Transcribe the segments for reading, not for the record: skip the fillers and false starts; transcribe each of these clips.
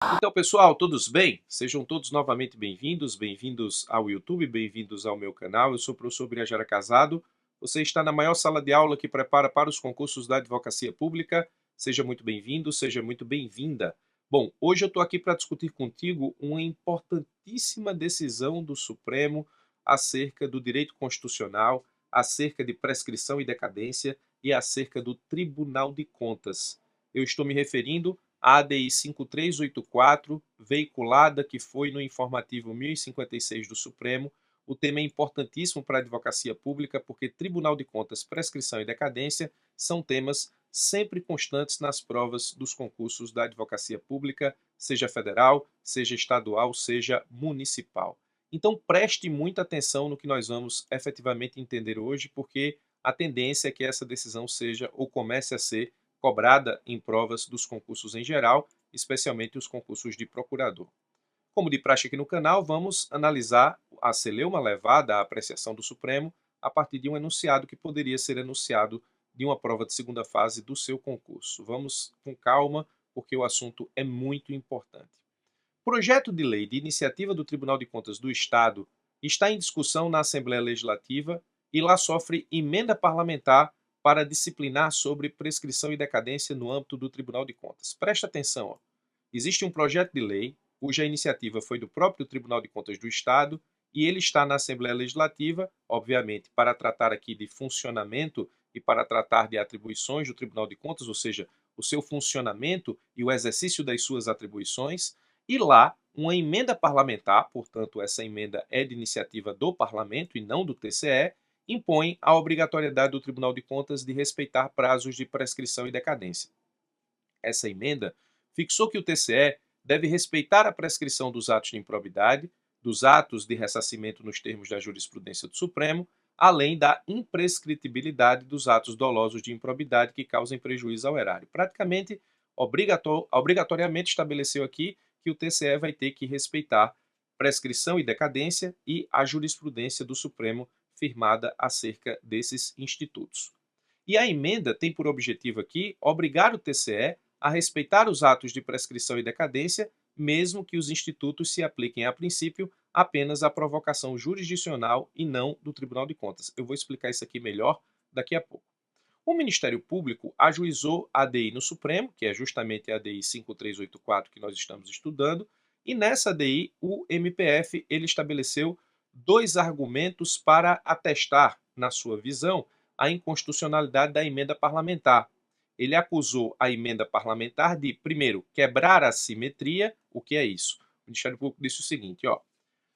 Então, pessoal, todos bem? Sejam todos novamente bem-vindos, bem-vindos ao YouTube, bem-vindos ao meu canal. Eu sou o professor Birajara Casado. Você está na maior sala de aula que prepara para os concursos da advocacia pública. Seja muito bem-vindo, seja muito bem-vinda. Bom, hoje eu estou aqui para discutir contigo uma importantíssima decisão do Supremo acerca do direito constitucional, acerca de prescrição e decadência e acerca do Tribunal de Contas. Eu estou me referindo a ADI 5384, veiculada que foi no informativo 1056 do Supremo. O tema é importantíssimo para a advocacia pública, porque Tribunal de Contas, prescrição e decadência são temas sempre constantes nas provas dos concursos da advocacia pública, seja federal, seja estadual, seja municipal. Então preste muita atenção no que nós vamos efetivamente entender hoje, porque a tendência é que essa decisão seja ou comece a ser cobrada em provas dos concursos em geral, especialmente os concursos de procurador. Como de praxe aqui no canal, vamos analisar a celeuma levada à apreciação do Supremo a partir de um enunciado que poderia ser enunciado de uma prova de segunda fase do seu concurso. Vamos com calma, porque o assunto é muito importante. Projeto de lei de iniciativa do Tribunal de Contas do Estado está em discussão na Assembleia Legislativa e lá sofre emenda parlamentar para disciplinar sobre prescrição e decadência no âmbito do Tribunal de Contas. Presta atenção, ó. Existe um projeto de lei cuja iniciativa foi do próprio Tribunal de Contas do Estado e ele está na Assembleia Legislativa, obviamente, para tratar aqui de funcionamento e para tratar de atribuições do Tribunal de Contas, ou seja, o seu funcionamento e o exercício das suas atribuições, e lá uma emenda parlamentar, portanto essa emenda é de iniciativa do Parlamento e não do TCE, impõe a obrigatoriedade do Tribunal de Contas de respeitar prazos de prescrição e decadência. Essa emenda fixou que o TCE deve respeitar a prescrição dos atos de improbidade, dos atos de ressarcimento nos termos da jurisprudência do Supremo, além da imprescritibilidade dos atos dolosos de improbidade que causem prejuízo ao erário. Praticamente, obrigatoriamente estabeleceu aqui que o TCE vai ter que respeitar prescrição e decadência e a jurisprudência do Supremo firmada acerca desses institutos. E a emenda tem por objetivo aqui obrigar o TCE a respeitar os atos de prescrição e decadência, mesmo que os institutos se apliquem, a princípio, apenas à provocação jurisdicional e não do Tribunal de Contas. Eu vou explicar isso aqui melhor daqui a pouco. O Ministério Público ajuizou a ADI no Supremo, que é justamente a ADI 5384 que nós estamos estudando, e nessa ADI o MPF ele estabeleceu dois argumentos para atestar, na sua visão, a inconstitucionalidade da emenda parlamentar. Ele acusou a emenda parlamentar de, primeiro, quebrar a simetria. O que é isso? O Ministério Público disse o seguinte, ó: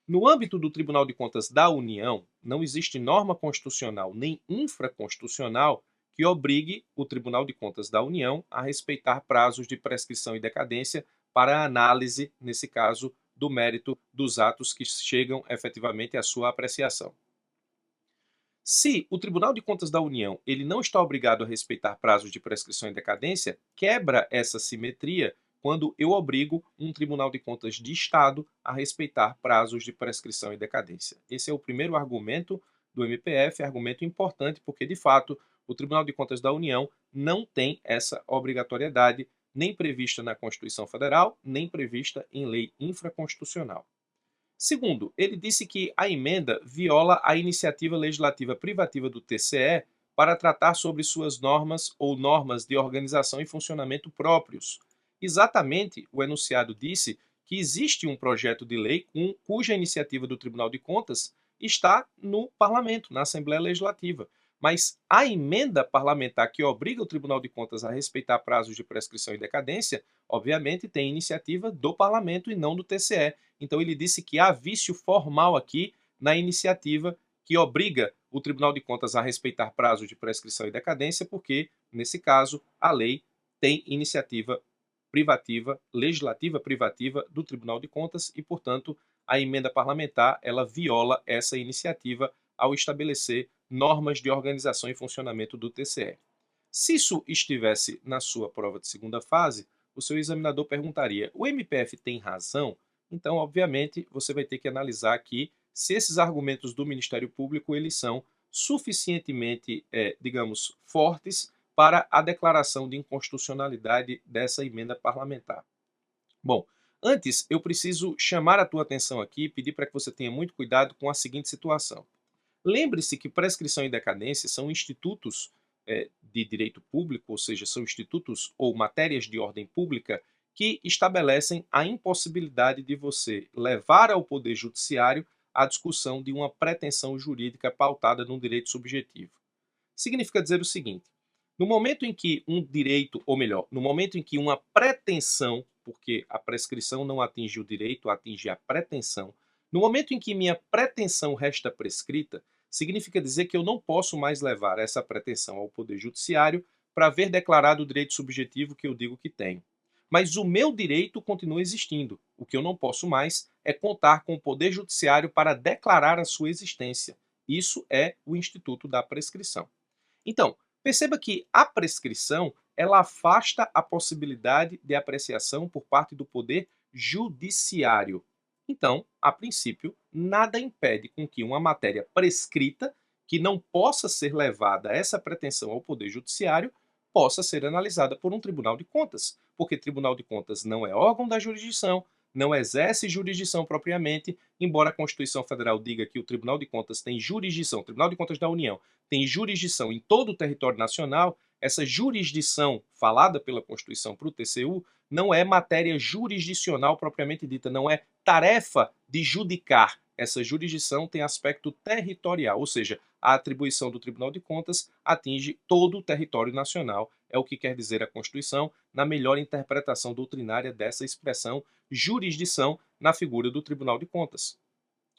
no âmbito do Tribunal de Contas da União, não existe norma constitucional nem infraconstitucional que obrigue o Tribunal de Contas da União a respeitar prazos de prescrição e decadência para a análise, nesse caso, do mérito dos atos que chegam efetivamente à sua apreciação. Se o Tribunal de Contas da União ele não está obrigado a respeitar prazos de prescrição e decadência, quebra essa simetria quando eu obrigo um Tribunal de Contas de Estado a respeitar prazos de prescrição e decadência. Esse é o primeiro argumento do MPF, argumento importante, porque, de fato, o Tribunal de Contas da União não tem essa obrigatoriedade, nem prevista na Constituição Federal, nem prevista em lei infraconstitucional. Segundo, ele disse que a emenda viola a iniciativa legislativa privativa do TCE para tratar sobre suas normas ou normas de organização e funcionamento próprios. Exatamente, o enunciado disse que existe um projeto de lei cuja iniciativa do Tribunal de Contas está no Parlamento, na Assembleia Legislativa. Mas a emenda parlamentar que obriga o Tribunal de Contas a respeitar prazos de prescrição e decadência, obviamente tem iniciativa do Parlamento e não do TCE. Então ele disse que há vício formal aqui na iniciativa que obriga o Tribunal de Contas a respeitar prazos de prescrição e decadência, porque, nesse caso, a lei tem iniciativa privativa, legislativa privativa do Tribunal de Contas e, portanto, a emenda parlamentar ela viola essa iniciativa ao estabelecer normas de organização e funcionamento do TCE. Se isso estivesse na sua prova de segunda fase, o seu examinador perguntaria: o MPF tem razão? Então, obviamente, você vai ter que analisar aqui se esses argumentos do Ministério Público eles são suficientemente, digamos, fortes para a declaração de inconstitucionalidade dessa emenda parlamentar. Bom, Antes, eu preciso chamar a tua atenção aqui e pedir para que você tenha muito cuidado com a seguinte situação. Lembre-se que prescrição e decadência são institutos de direito público, ou seja, são institutos ou matérias de ordem pública que estabelecem a impossibilidade de você levar ao Poder Judiciário a discussão de uma pretensão jurídica pautada num direito subjetivo. Significa dizer o seguinte: no momento em que um direito, ou melhor, no momento em que uma pretensão, porque a prescrição não atinge o direito, atinge a pretensão, no momento em que minha pretensão resta prescrita, significa dizer que eu não posso mais levar essa pretensão ao Poder Judiciário para ver declarado o direito subjetivo que eu digo que tenho. Mas o meu direito continua existindo. O que eu não posso mais é contar com o Poder Judiciário para declarar a sua existência. Isso é o Instituto da Prescrição. Então, perceba que a prescrição ela afasta a possibilidade de apreciação por parte do Poder Judiciário. Então, a princípio, nada impede com que uma matéria prescrita, que não possa ser levada essa pretensão ao Poder Judiciário, possa ser analisada por um Tribunal de Contas, porque Tribunal de Contas não é órgão da jurisdição, não exerce jurisdição propriamente, embora a Constituição Federal diga que o Tribunal de Contas tem jurisdição, o Tribunal de Contas da União tem jurisdição em todo o território nacional, essa jurisdição falada pela Constituição para o TCU não é matéria jurisdicional propriamente dita, não é tarefa de judicar. Essa jurisdição tem aspecto territorial, ou seja, a atribuição do Tribunal de Contas atinge todo o território nacional, é o que quer dizer a Constituição, na melhor interpretação doutrinária dessa expressão jurisdição na figura do Tribunal de Contas.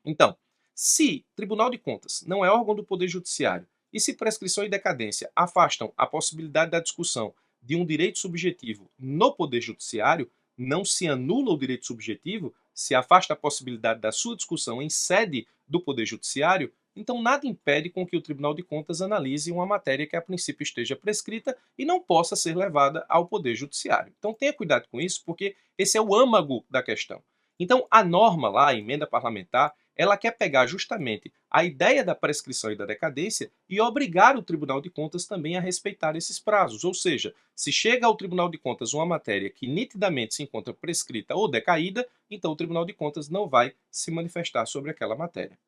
Então, se Tribunal de Contas não é órgão do Poder Judiciário e se prescrição e decadência afastam a possibilidade da discussão de um direito subjetivo no Poder Judiciário, não se anula o direito subjetivo, se afasta a possibilidade da sua discussão em sede do Poder Judiciário, então nada impede com que o Tribunal de Contas analise uma matéria que a princípio esteja prescrita e não possa ser levada ao Poder Judiciário. Então tenha cuidado com isso, porque esse é o âmago da questão. Então a norma lá, a emenda parlamentar, ela quer pegar justamente a ideia da prescrição e da decadência e obrigar o Tribunal de Contas também a respeitar esses prazos. Ou seja, se chega ao Tribunal de Contas uma matéria que nitidamente se encontra prescrita ou decaída, então o Tribunal de Contas não vai se manifestar sobre aquela matéria.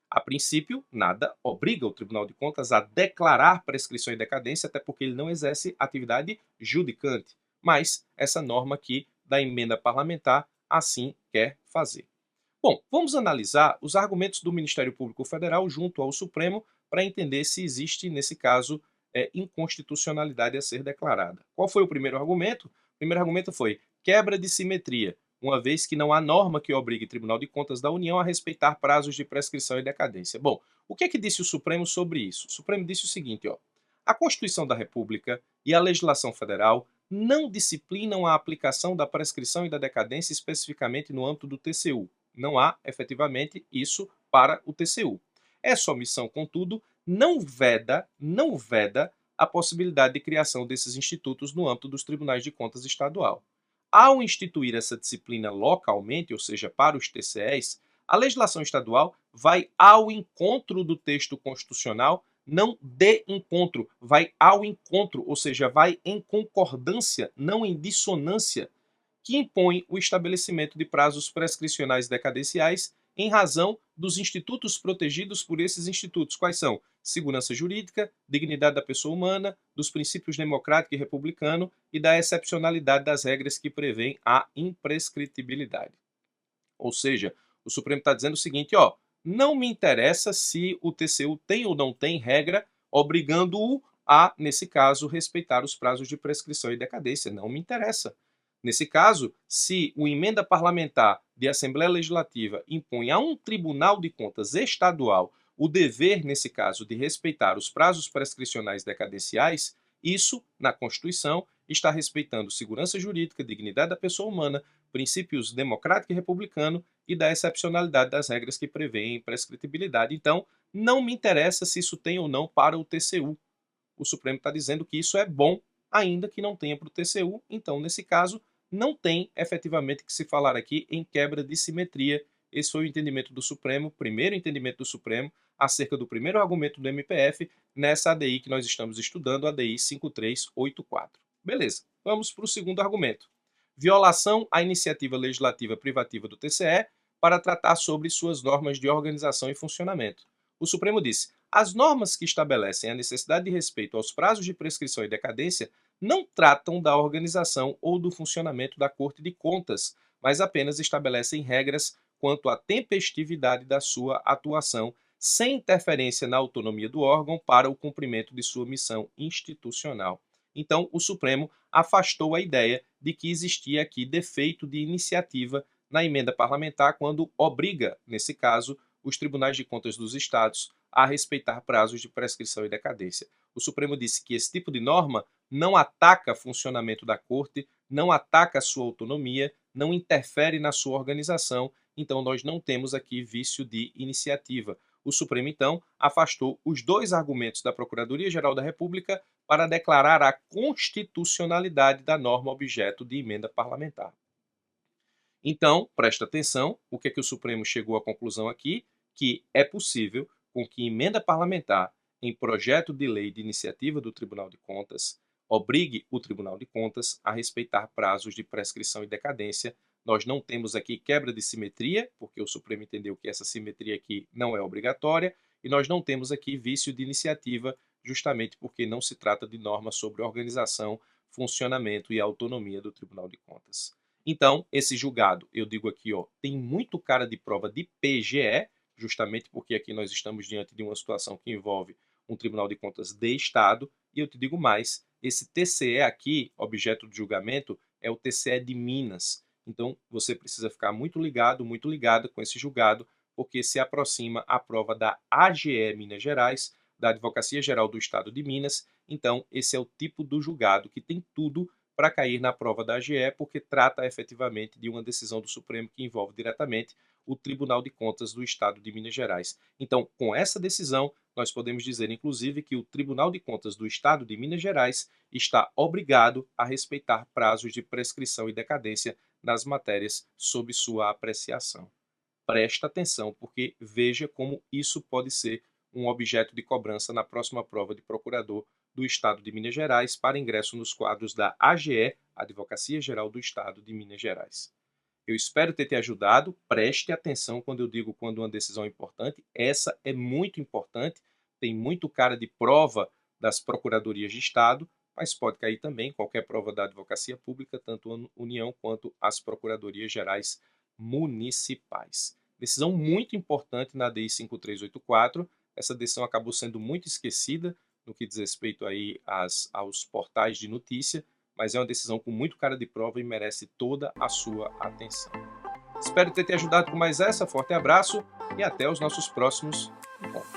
A princípio, nada obriga o Tribunal de Contas a declarar prescrição e decadência, até porque ele não exerce atividade judicante. Mas essa norma aqui da emenda parlamentar assim quer fazer. Bom, vamos analisar os argumentos do Ministério Público Federal junto ao Supremo para entender se existe, nesse caso, inconstitucionalidade a ser declarada. Qual foi o primeiro argumento? O primeiro argumento foi quebra de simetria, uma vez que não há norma que obrigue o Tribunal de Contas da União a respeitar prazos de prescrição e decadência. Bom, o que é que disse o Supremo sobre isso? O Supremo disse o seguinte, ó: a Constituição da República e a legislação federal não disciplinam a aplicação da prescrição e da decadência especificamente no âmbito do TCU. Não há, efetivamente, isso para o TCU. Essa omissão, contudo, não veda a possibilidade de criação desses institutos no âmbito dos tribunais de contas estadual. Ao instituir essa disciplina localmente, ou seja, para os TCEs, a legislação estadual vai ao encontro do texto constitucional, não de encontro, vai ao encontro, ou seja, vai em concordância, não em dissonância, que impõe o estabelecimento de prazos prescricionais decadenciais em razão dos institutos protegidos por esses institutos. Quais são? Segurança jurídica, dignidade da pessoa humana, dos princípios democrático e republicano e da excepcionalidade das regras que prevêem a imprescritibilidade. Ou seja, o Supremo está dizendo o seguinte, ó, não me interessa se o TCU tem ou não tem regra obrigando-o a, nesse caso, respeitar os prazos de prescrição e decadência. Não me interessa. Nesse caso, se uma emenda parlamentar de Assembleia Legislativa impõe a um Tribunal de Contas estadual o dever, nesse caso, de respeitar os prazos prescricionais decadenciais, isso, na Constituição, está respeitando segurança jurídica, dignidade da pessoa humana, princípios democrático e republicano e da excepcionalidade das regras que prevêem prescritibilidade. Então, não me interessa se isso tem ou não para o TCU. O Supremo está dizendo que isso é bom, ainda que não tenha para o TCU. Então, nesse caso, não tem efetivamente que se falar aqui em quebra de simetria. Esse foi o entendimento do Supremo, primeiro entendimento do Supremo, acerca do primeiro argumento do MPF nessa ADI que nós estamos estudando, a ADI 5384. Beleza, vamos para o segundo argumento. violação à iniciativa legislativa privativa do TCE para tratar sobre suas normas de organização e funcionamento. O Supremo disse: as normas que estabelecem a necessidade de respeito aos prazos de prescrição e decadência não tratam da organização ou do funcionamento da Corte de Contas, mas apenas estabelecem regras quanto à tempestividade da sua atuação, sem interferência na autonomia do órgão para o cumprimento de sua missão institucional. Então, o Supremo afastou a ideia de que existia aqui defeito de iniciativa na emenda parlamentar quando obriga, nesse caso, os tribunais de contas dos estados a respeitar prazos de prescrição e decadência. O Supremo disse que esse tipo de norma não ataca o funcionamento da Corte, não ataca a sua autonomia, não interfere na sua organização, então nós não temos aqui vício de iniciativa. O Supremo, então, afastou os dois argumentos da Procuradoria-Geral da República para declarar a constitucionalidade da norma objeto de emenda parlamentar. Então, presta atenção, o que é que o Supremo chegou à conclusão aqui? Que é possível com que emenda parlamentar em projeto de lei de iniciativa do Tribunal de Contas obrigue o Tribunal de Contas a respeitar prazos de prescrição e decadência. Nós não temos aqui quebra de simetria, porque o Supremo entendeu que essa simetria aqui não é obrigatória, e nós não temos aqui vício de iniciativa, justamente porque não se trata de norma sobre organização, funcionamento e autonomia do Tribunal de Contas. Então, esse julgado, eu digo aqui, tem muito cara de prova de PGE, justamente porque aqui nós estamos diante de uma situação que envolve um Tribunal de Contas de Estado, e eu te digo mais, esse TCE aqui, objeto de julgamento, é o TCE de Minas. Então, você precisa ficar muito ligada com esse julgado, porque se aproxima a prova da AGE Minas Gerais, da Advocacia Geral do Estado de Minas. Então, esse é o tipo do julgado que tem tudo para cair na prova da AGE, porque trata efetivamente de uma decisão do Supremo que envolve diretamente o Tribunal de Contas do Estado de Minas Gerais. Então, com essa decisão, nós podemos dizer, inclusive, que o Tribunal de Contas do Estado de Minas Gerais está obrigado a respeitar prazos de prescrição e decadência nas matérias sob sua apreciação. Presta atenção, porque veja como isso pode ser um objeto de cobrança na próxima prova de procurador do Estado de Minas Gerais para ingresso nos quadros da AGE, Advocacia Geral do Estado de Minas Gerais. Eu espero ter te ajudado. Preste atenção quando eu digo quando uma decisão é importante. Essa é muito importante, tem muito cara de prova das procuradorias de Estado, mas pode cair também qualquer prova da advocacia pública, tanto a União quanto as procuradorias gerais municipais. Decisão muito importante na DI 5384. Essa decisão acabou sendo muito esquecida no que diz respeito aí aos portais de notícia, mas é uma decisão com muito cara de prova e merece toda a sua atenção. Espero ter te ajudado com mais essa. Forte abraço e até os nossos próximos encontros.